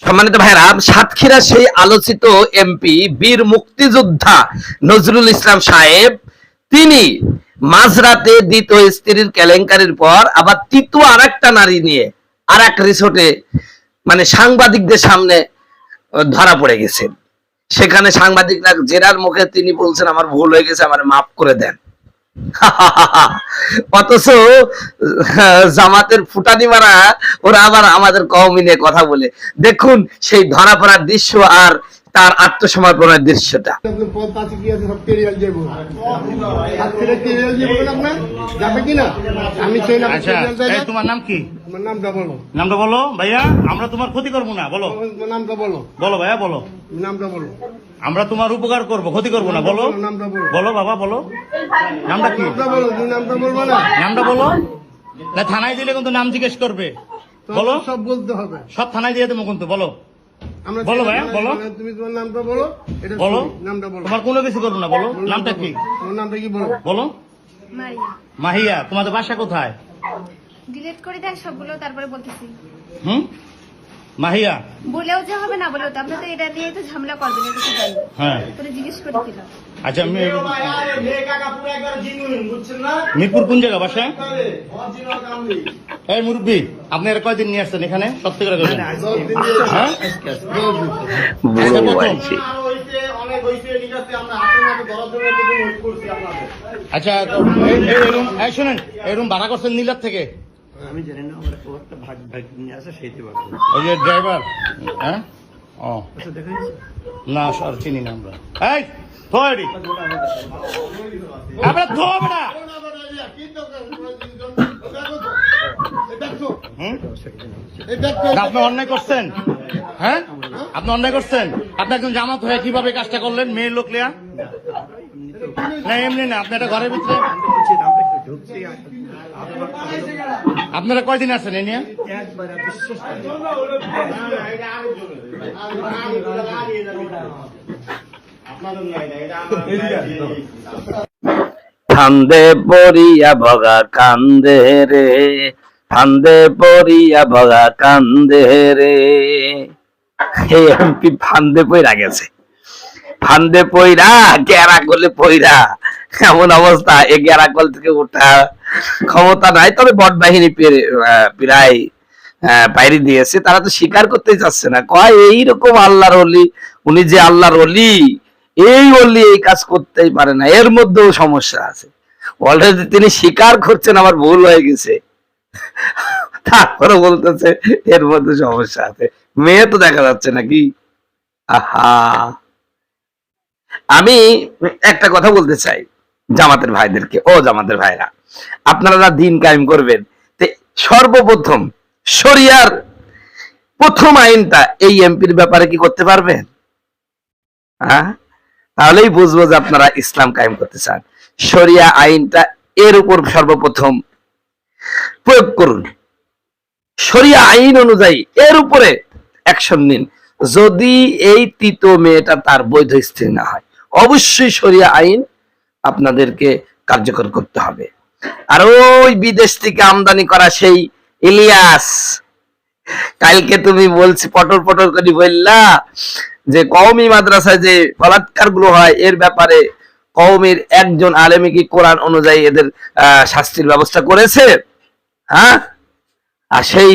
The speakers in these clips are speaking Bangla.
সম্মানিত ভাইরা, সাতক্ষীরা সেই আলোচিত এমপি বীর মুক্তিযোদ্ধা নজরুল ইসলাম সাহেব, তিনি মাঝরাতে দ্বিতীয় স্ত্রীর কেলেঙ্কারির পর আবার তৃতীয় আরেকটা নারী নিয়ে আর এক রিসোর্টে মানে সাংবাদিকদের সামনে ধরা পড়ে গেছেন। সেখানে সাংবাদিকরা জেরার মুখে তিনি বলছেন, আমার ভুল হয়ে গেছে, আমার মাফ করে দেন। অথচ জামাতের ফুটানি মারা ওরা আবার আমাদের কওমি নিয়ে কথা বলে। দেখুন সেই ধরা পড়ার দৃশ্য আর তার আত্মসমর্পণের দৃশ্যটা। তোমার নাম কি? নামটা বলো ভাইয়া, আমরা তোমার ক্ষতি করবো না। বলো নামটা বলো। বলো ভাইয়া বলো নামটা বলো। আমরা তোমার উপকার করবো, ক্ষতি করবো না। বলো নামটা বলো। বলো বাবা বলো নামটা কি? নামটা বলবো না। নামটা বলো। থানায় দিলে কিন্তু নাম জিজ্ঞেস করবে। বলো সব বলতে হবে, সব থানায় দিয়ে দেবো কিন্তু। বলো বলো ভাইয়া বলো। তুমি তোমার নামটা বলো। বলো নামটা বলো। তোমার কোনো কিছু করবো না। বলো নামটা কি? তোমার নামটা কি বলো? বলো মাহিয়া। তোমাদের বাসা কোথায়? ডিলিট করে দেন সবগুলো, তারপরে বলতেছি। মাহিয়া বলেও যে হবে না, বলেও তো আপনারা তো এটা নিয়ে তো ঝামেলা করবেন, এটা তো জানি। হ্যাঁ তোরে জিজ্ঞেস করে দিলাম। আচ্ছা মিরপুর কোন জায়গা বাসা? এই মুরব্বী, আপনি এর কয়দিন নিয়ে আসছেন এখানে? সত্যি করে বলেন। হ্যাঁ আচ্ছা শোনেন, এই রুম ভাড়া করছেন নীলার থেকে? আমি জানি না, আমার একটা ভাগ নিয়ে আসে সেইতে পারবো। ওই যে ড্রাইভার। হ্যাঁ ও আচ্ছা দেখেন না স্যার, চিনি না আমরা। এই থোড়ি আমরা থোড়া আপনি অন্যায় করছেন। হ্যাঁ আপনি অন্যায় করছেন। আপনি একজন জামাত হয়ে কিভাবে কাজটা করলেন? মেয়ের লোক লিয়া না, এমনি না। আপনি একটা ঘরের ভিতরে আপনারা কয়দিন আছেন এ নিয়ে? ফান্দে পড়িয়া ভগা কান্দে রে, ফান্দে পড়িয়া ভগা কান্দে রে। এই এমপি ফান্দে পইরা গেছে। ফান্দে পইরা গেরা করলে পইরা এমন অবস্থা, এ গেরা কল থেকে ওঠা ক্ষমতা নাই। তবে বট বাহিনী প্রায় পাইরি দিয়েছে। তারা তো স্বীকার করতেই চাচ্ছে না। কয় এইরকম আল্লাহর ওলি, উনি যে আল্লাহর ওলি, এই ওলি এই কাজ করতেই পারে না, এর মধ্যেও সমস্যা আছে। অলরেডি তিনি স্বীকার করছেন আমার ভুল হয়ে গেছে, তারপরে বলতেছে এর মধ্যে সমস্যা আছে। মেয়ে তো দেখা যাচ্ছে নাকি। আহা, আমি একটা কথা বলতে চাই জামাতের ভাইদেরকে। ও জামাতের ভাইরা, আপনারা দিন কায়েম করবেন, সর্বপ্রথম শরিয়ার প্রথম আইনটা এই এমপির ব্যাপারে কি করতে পারবেন? হ্যাঁ, তাহলেই বুঝবো যে আপনারা ইসলাম কায়েম করতে চান। শরিয়া আইনটা এর উপর সর্বপ্রথম প্রয়োগ করুন। শরিয়া আইন অনুযায়ী এর উপরে অ্যাকশন নিন। যদি এই তৃতীয় মেয়েটা তার বৈধ স্ত্রী না হয়, অবশ্যই শরিয়া আইন আপনাদেরকে কার্যকর করতে হবে। আর ওই বিদেশ থেকে আমদানি করা সেই ইলিয়াস, কালকে তুমি বলছি পটর পটর করে বললা যে কওমি মাদ্রাসায় যে বলাৎকার গুলো হয়, এর ব্যাপারে কওমির একজন আলেমী কি কোরআন অনুযায়ী এদের শাস্তির ব্যবস্থা করেছে? হ্যাঁ, আর সেই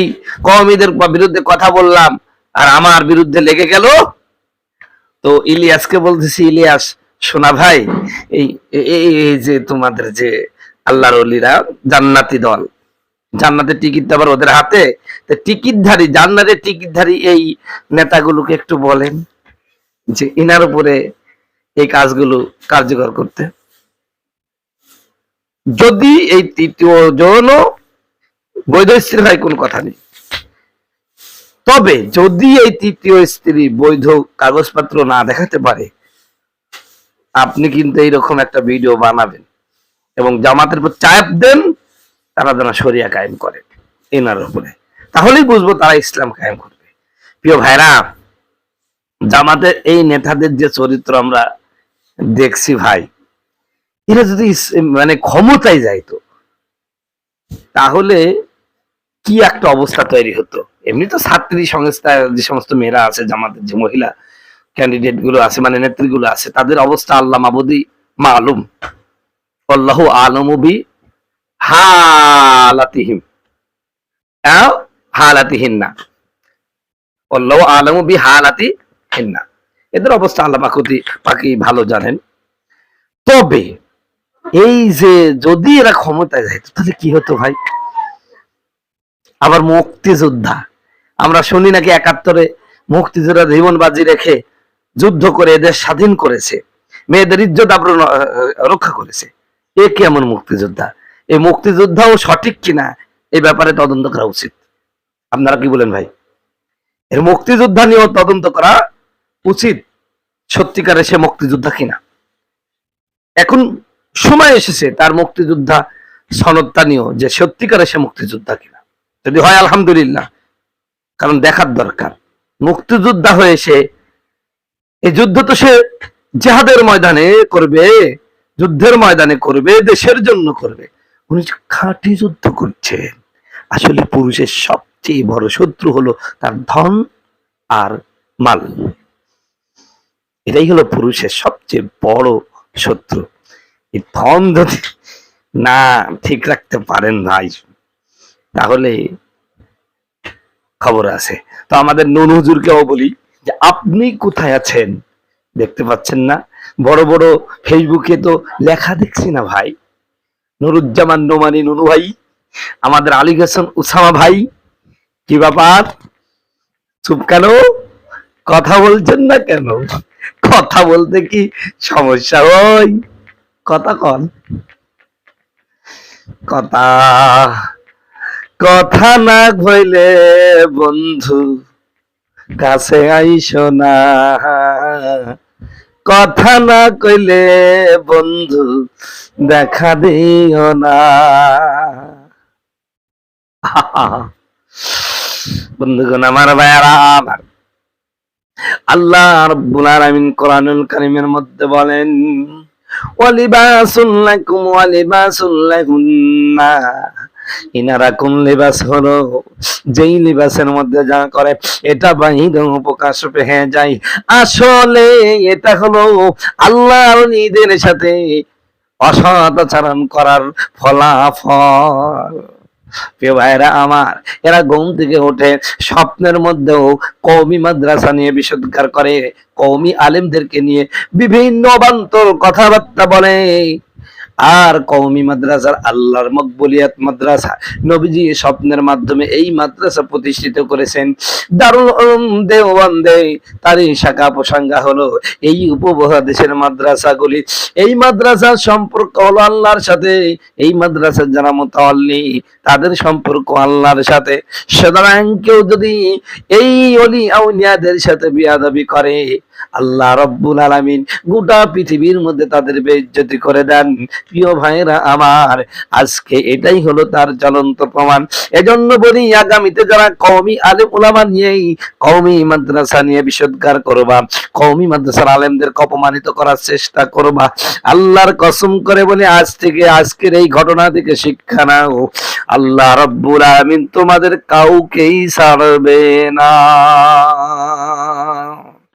কওমিদের বিরুদ্ধে কথা বললাম আর আমার বিরুদ্ধে লেগে গেল। তো ইলিয়াসকে বলতেছি, ইলিয়াস শোনা ভাই, এই যে তোমাদের যে আল্লাহর ওলিরা জান্নাতি দল, জান্নাতের টিকিট আবার ওদের হাতে, টিকিটধারী জান্নাতের টিকিটধারী এই নেতাগুলোকে একটু বলেন যে ইনার উপরে এই কাজগুলো কার্যকর করতে। যদি এই তৃতীয় জন বৈধ স্ত্রী হয় কোনো কথা নেই, তবে যদি এই তৃতীয় স্ত্রী বৈধ কাগজপত্র না দেখাতে পারে, আপনি কিন্তু এইরকম একটা ভিডিও বানাবেন এবং জামাতের উপর চাপ দেন তারা যেন শরিয়া কায়েম করে এনার উপরে, তাহলেই বুঝবো তারা ইসলাম কায়েম করবে। প্রিয় ভাইরা, জামাতের এই নেতাদের যে চরিত্র আমরা দেখছি ভাই, এরা যদি মানে ক্ষমতায় যাইতো তাহলে কি একটা অবস্থা তৈরি হতো এমনি তো ছাত্রী সংস্থা যে সমস্ত মেয়েরা আছে, জামাতের যে মহিলা ক্যান্ডিডেট গুলো আছে, মানে নেত্রীগুলো আছে, তাদের অবস্থা আল্লাহ মাবুদি মালুম, আল্লাহু আলামু বি হালাতিহিম হালাতিহিন্না, আল্লাহু আলামু বি হালাতিহিন্না, এদের অবস্থা আল্লাহ পাকি ভালো জানেন। তবে এই যে যদি এরা ক্ষমতায় যাইতো তাহলে কি হতো ভাই? আবার মুক্তিযোদ্ধা, আমরা শুনি নাকি 71-এ মুক্তিযোদ্ধা জীবন বাজি রেখে যুদ্ধ করে এদের স্বাধীন করেছে, মেয়েদের ইজ্জত আবরুন রক্ষা করেছে। এ কেমন মুক্তিযোদ্ধা? এই মুক্তিযোদ্ধাও সঠিক কিনা এই ব্যাপারে তদন্ত করা উচিত। আপনারা কি বলেন ভাই? এর মুক্তিযোদ্ধা নিয়েও তদন্ত করা উচিত, সত্যিকারে সে মুক্তিযোদ্ধা কিনা। এখন সময় এসেছে তার মুক্তিযোদ্ধা সনদটা নিয়েও যে সত্যিকারে সে মুক্তিযোদ্ধা কিনা। যদি হয় আলহামদুলিল্লাহ, কারণ দেখার দরকার মুক্তিযোদ্ধা হয়ে সে এই যুদ্ধ তো সে জিহাদের ময়দানে করবে, যুদ্ধের ময়দানে করবে, দেশের জন্য করবে। উনি খাঁটি যুদ্ধ করছেন। আসলে পুরুষের সবচেয়ে বড় শত্রু হলো তার ধন আর মাল, এটাই হলো পুরুষের সবচেয়ে বড় শত্রু। এই ধন যদি না ঠিক রাখতে পারেন ভাই, তাহলে খবর আছে। তো আমাদের নুন হুজুরকেও বলি যে আপনি কোথায় আছেন? দেখতে পাচ্ছেন না? বড় বড় ফেসবুকে তো লেখা দেখছি না ভাই, নুরুজ্জামান নোমানি নুনু ভাই, আমাদের আলী হাসান উসামা ভাই, কি ব্যাপার? চুপ কেন? কথা বলছেন না কেন? কথা বলতে কি সমস্যা? ওই কথা কন, কথা কথা না কইলে বন্ধু কাছে আইসো না, কথা না কইলে বন্ধু দেখা দিও না। বন্ধুগণ আমার, ভাইয়ারা আমার, আল্লাহ রাব্বুল আলামিন কোরআনুল কারীমের মধ্যে বলেন ওয়ালিবাসুল লাকুম ওয়ালিবাসুল লাহুন্না, ইনারা কোন লিবাস হলো যেই লিবাসের মধ্যে যা করে এটা বাহিরে প্রকাশ পেয়ে যায়। আসলে এটা হলো আল্লাহর নিজের সাথে অসৎ আচরণ করার ফলাফল। প্রিয় ভাইরা আমার, এরা ঘুম থেকে উঠে স্বপ্নের মধ্যেও কওমি মাদ্রাসা নিয়ে বিষোদ্গার করে, কওমি আলেমদেরকে নিয়ে বিভিন্ন অবান্তর কথাবার্তা বলে। আর কওমি মাদ্রাসার আল্লাহর মকবুলিয়াত মাদ্রাসা, নবীজি স্বপ্নের মাধ্যমে এই মাদ্রাসা প্রতিষ্ঠিত করেছেন। দারুল উলুম দেওবন্দে তারই শাখা প্রসঙ্গা হলো এই উপমহাদেশের মাদ্রাসাগুলি। এই মাদ্রাসার সম্পর্ক হলো আল্লাহর সাথে, এই মাদ্রাসার যারা মুতাআল্লি তাদের সম্পর্ক আল্লাহর সাথে। সুতরাং কেউ যদি এই ওলি আউলিয়াদের সাথে বিয়াদবি করে, আল্লাহ রাব্বুল আলামিন গোটা পৃথিবীর মধ্যে তাদের বেইজ্জতি করে দেন। প্রিয় ভাইরা আমার, আজকে এটাই হলো তার জ্বলন্ত প্রমাণ। এজন্য বলি, আগামীতে যারা কওমি আলেম উলামা নিয়ে, কওমি মাদ্রাসা নিয়ে বিষোদ্গার করবা, কওমি মাদ্রাসার আলেমদেরকে অপমানিত করার চেষ্টা করবা, আল্লাহর কসম করে বলি আজ থেকে, আজকের এই ঘটনা থেকে শিক্ষা নাও, আল্লাহ রাব্বুল আলামিন তোমাদের কাউকেই ছাড়বে না।